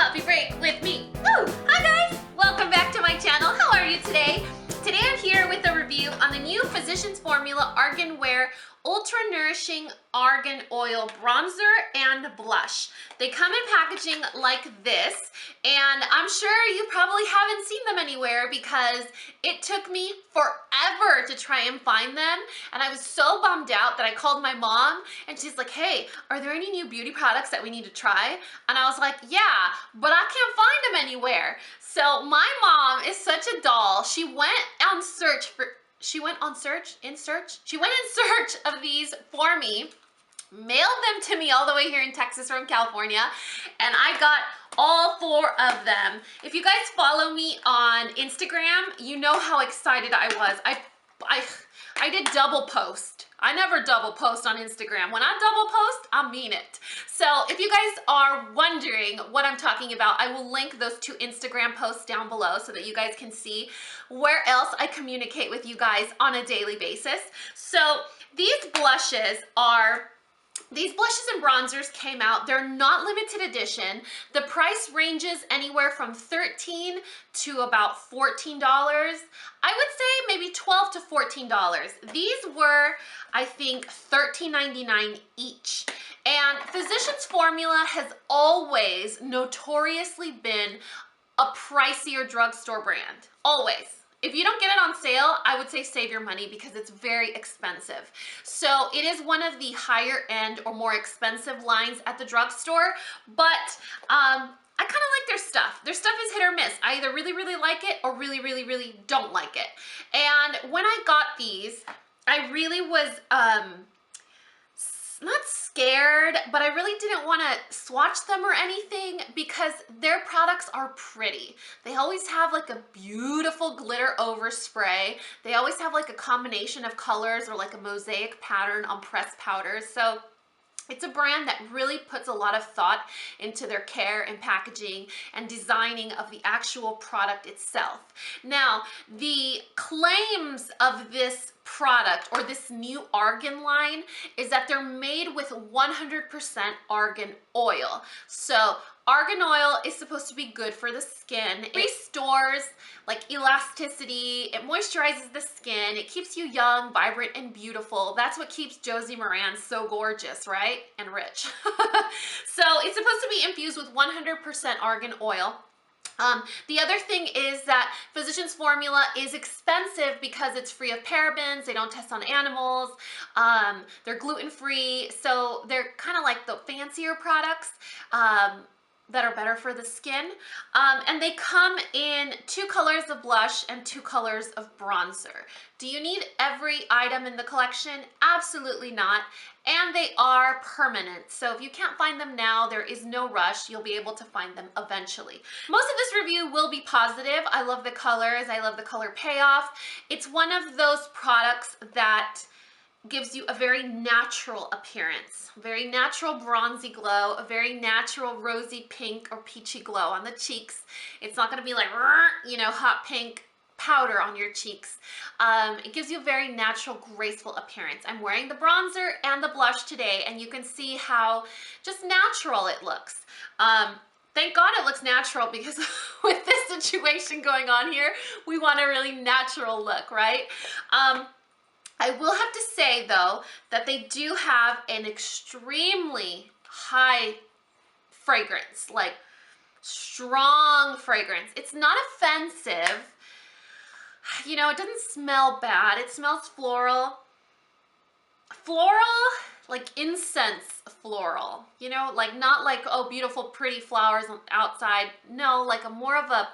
Coffee Break with me. Woo! Hi guys! Welcome back to my channel. How are you today? Today I'm here with a review on the new Physicians Formula Argan Wear Ultra Nourishing Argan Oil Bronzer and Blush. They come in packaging like this, and I'm sure you probably haven't seen them anywhere because it took me forever to try and find them, and I was so bummed out that I called my mom and she's like, hey, are there any new beauty products that we need to try? And I was like, yeah, but I can't find them anywhere. So my mom is such a doll. She went in search of these for me, mailed them to me all the way here in Texas from California, and I got all 4 of them. If you guys follow me on Instagram, you know how excited I was. I did double post. I never double post on Instagram. When I double post, I mean it. So if you guys are wondering what I'm talking about, I will link those 2 Instagram posts down below so that you guys can see where else I communicate with you guys on a daily basis. So these blushes and bronzers came out. They're not limited edition. The price ranges anywhere from $13 to about $14. I would say maybe $12 to $14. These were, I think, $13.99 each. And Physicians Formula has always notoriously been a pricier drugstore brand. Always. If you don't get it on sale, I would say save your money because it's very expensive. So it is one of the higher end or more expensive lines at the drugstore, but I kind of like their stuff. Their stuff is hit or miss. I either really, really like it or really, really, really don't like it. And when I got these, I really was not scared, but I really didn't want to swatch them or anything because their products are pretty. They always have like a beautiful glitter overspray. They always have like a combination of colors or like a mosaic pattern on pressed powders. So it's a brand that really puts a lot of thought into their care and packaging and designing of the actual product itself. Now, the claims of this product or this new Argan line is that they're made with 100% argan oil. So argan oil is supposed to be good for the skin. It restores like elasticity, it moisturizes the skin, it keeps you young, vibrant, and beautiful. That's what keeps Josie Moran so gorgeous, right? And rich. So it's supposed to be infused with 100% argan oil. The other thing is that Physicians Formula is expensive because it's free of parabens, they don't test on animals, they're gluten-free, so they're kind of like the fancier products that are better for the skin. And they come in 2 colors of blush and 2 colors of bronzer. Do you need every item in the collection? Absolutely not. And they are permanent. So if you can't find them now, there is no rush. You'll be able to find them eventually. Most of this review will be positive. I love the colors. I love the color payoff. It's one of those products that gives you a very natural appearance, very natural bronzy glow, a very natural rosy pink or peachy glow on the cheeks. It's not going to be like, you know, hot pink powder on your cheeks. It gives you a very natural, graceful appearance. I'm wearing the bronzer and the blush today, and you can see how just natural it looks. Thank God it looks natural because with this situation going on here, we want a really natural look, right? I will have to say though that they do have an extremely high fragrance, like strong fragrance. It's not offensive. You know, it doesn't smell bad. It smells floral. Floral, like incense floral. You know, like not like, oh, beautiful, pretty flowers outside. No, like a more of a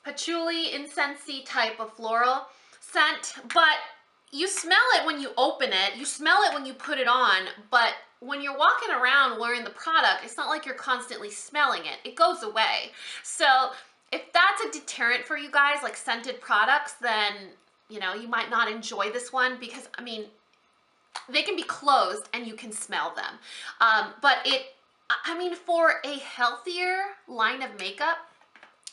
patchouli, incensey type of floral scent. But you smell it when you open it. You smell it when you put it on. But when you're walking around wearing the product, it's not like you're constantly smelling it. It goes away. So if that's a deterrent for you guys, like scented products, then, you know, you might not enjoy this one because, I mean, they can be closed and you can smell them. But I mean, for a healthier line of makeup,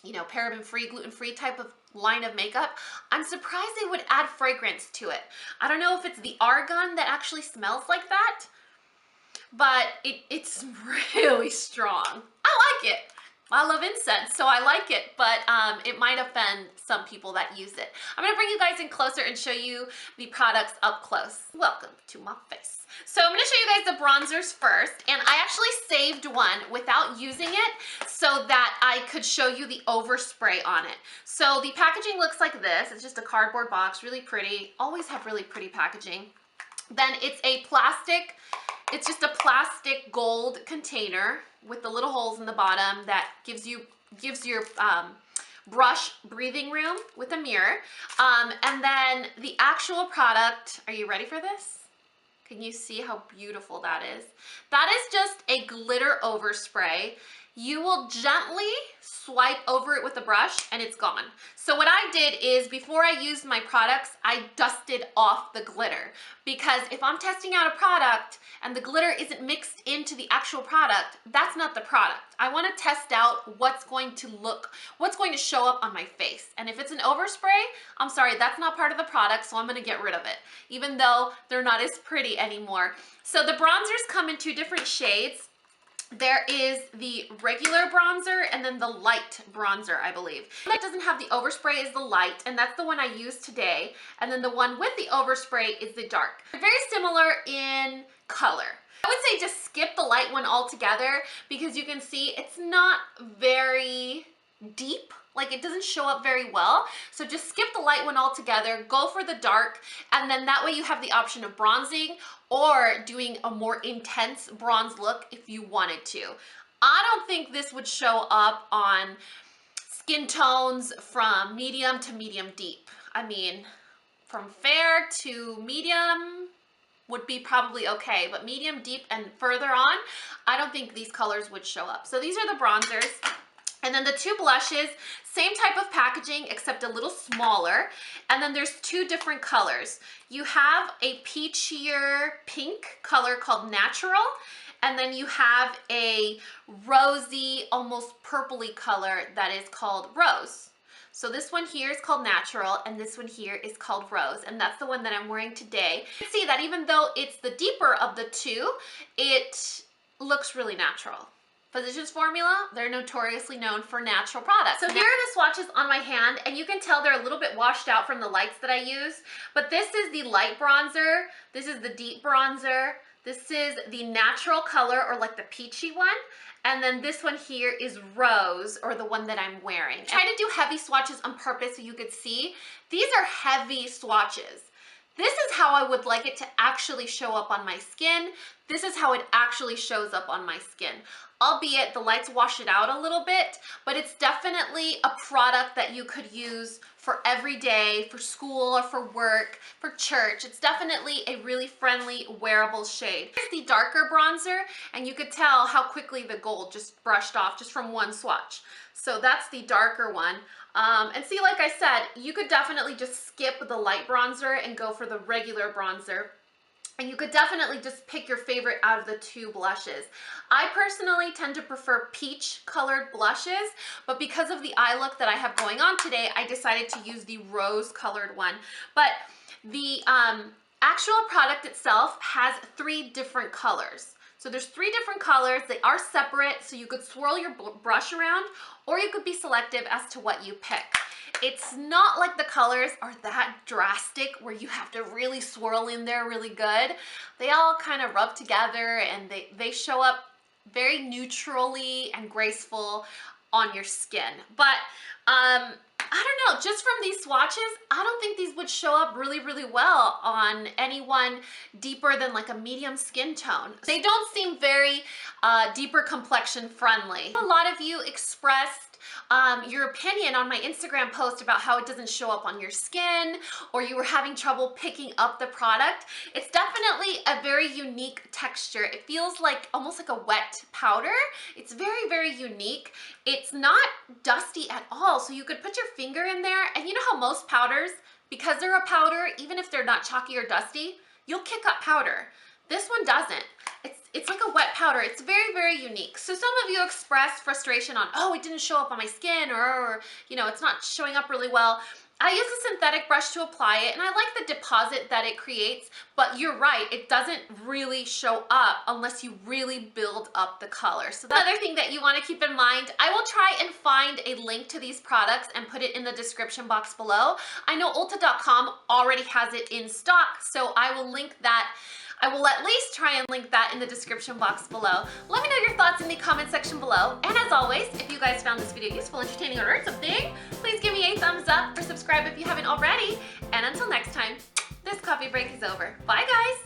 you know, paraben-free, gluten-free type of line of makeup, I'm surprised they would add fragrance to it. I don't know if it's the argan that actually smells like that, but it's really strong. I like it. I love incense, so I like it, but it might offend some people that use it. I'm gonna bring you guys in closer and show you the products up close. Welcome to my face. So I'm gonna show you guys the bronzers first, and I actually saved one without using it so that I could show you the overspray on it. So the packaging looks like this. It's just a cardboard box, really pretty. Always have really pretty packaging. Then it's just a plastic gold container with the little holes in the bottom that gives your brush breathing room with a mirror. And then the actual product, are you ready for this? Can you see how beautiful that is? That is just a glitter overspray. You will gently swipe over it with a brush and it's gone. So what I did is before I used my products, I dusted off the glitter, because if I'm testing out a product and the glitter isn't mixed into the actual product, that's not the product. I want to test out what's going to show up on my face. And if it's an overspray, I'm sorry, that's not part of the product, so I'm going to get rid of it, even though they're not as pretty anymore. So the bronzers come in 2 different shades. There is the regular bronzer and then the light bronzer, I believe. That doesn't have the overspray is the light, and that's the one I used today. And then the one with the overspray is the dark. They're very similar in color. I would say just skip the light one altogether, because you can see it's not very deep. Like, it doesn't show up very well. So just skip the light one altogether, go for the dark, and then that way you have the option of bronzing or doing a more intense bronze look if you wanted to. I don't think this would show up on skin tones from medium to medium deep. I mean, from fair to medium would be probably okay, but medium, deep, and further on, I don't think these colors would show up. So these are the bronzers. And then the 2 blushes, same type of packaging except a little smaller. And then there's 2 different colors. You have a peachier pink color called Natural, and then you have a rosy, almost purpley color that is called Rose. So this one here is called Natural, and this one here is called Rose, and that's the one that I'm wearing today. You can see that even though it's the deeper of the 2, it looks really natural. Physicians Formula, they're notoriously known for natural products. So here are the swatches on my hand, and you can tell they're a little bit washed out from the lights that I use, but this is the light bronzer, this is the deep bronzer, this is the natural color, or like the peachy one, and then this one here is Rose, or the one that I'm wearing. I tried to do heavy swatches on purpose so you could see. These are heavy swatches. This is how I would like it to actually show up on my skin. This is how it actually shows up on my skin. Albeit the lights wash it out a little bit, but it's definitely a product that you could use for every day, for school or for work, for church. It's definitely a really friendly, wearable shade. Here's the darker bronzer, and you could tell how quickly the gold just brushed off just from one swatch. So that's the darker one. And see, like I said, you could definitely just skip the light bronzer and go for the regular bronzer. And you could definitely just pick your favorite out of the 2 blushes. I personally tend to prefer peach colored blushes, but because of the eye look that I have going on today, I decided to use the rose colored one. But the actual product itself has 3 different colors. So there's 3 different colors. They are separate, so you could swirl your brush around, or you could be selective as to what you pick. It's not like the colors are that drastic where you have to really swirl in there really good. They all kind of rub together, and they show up very neutrally and graceful on your skin. But I don't know, just from these swatches, I don't think these would show up really, really well on anyone deeper than like a medium skin tone. They don't seem very deeper complexion friendly. A lot of you expressed your opinion on my Instagram post about how it doesn't show up on your skin, or you were having trouble picking up the product. It's definitely a very unique texture. It feels like almost like a wet powder. It's very, very unique. It's not dusty at all, so you could put your finger in there, and you know how most powders, because they're a powder, even if they're not chalky or dusty, you'll kick up powder. This one doesn't. It's like a wet powder. It's very, very unique. So some of you expressed frustration on, oh, it didn't show up on my skin, or you know, it's not showing up really well. I use a synthetic brush to apply it, and I like the deposit that it creates, but you're right, it doesn't really show up unless you really build up the color. So another thing that you want to keep in mind, I will try and find a link to these products and put it in the description box below. I know Ulta.com already has it in stock, so I will link that. I will at least try and link that in the description box below. Let me know your thoughts in the comment section below. And as always, if you guys found this video useful, entertaining, or learned something, please give me a thumbs up or subscribe if you haven't already. And until next time, this coffee break is over. Bye guys!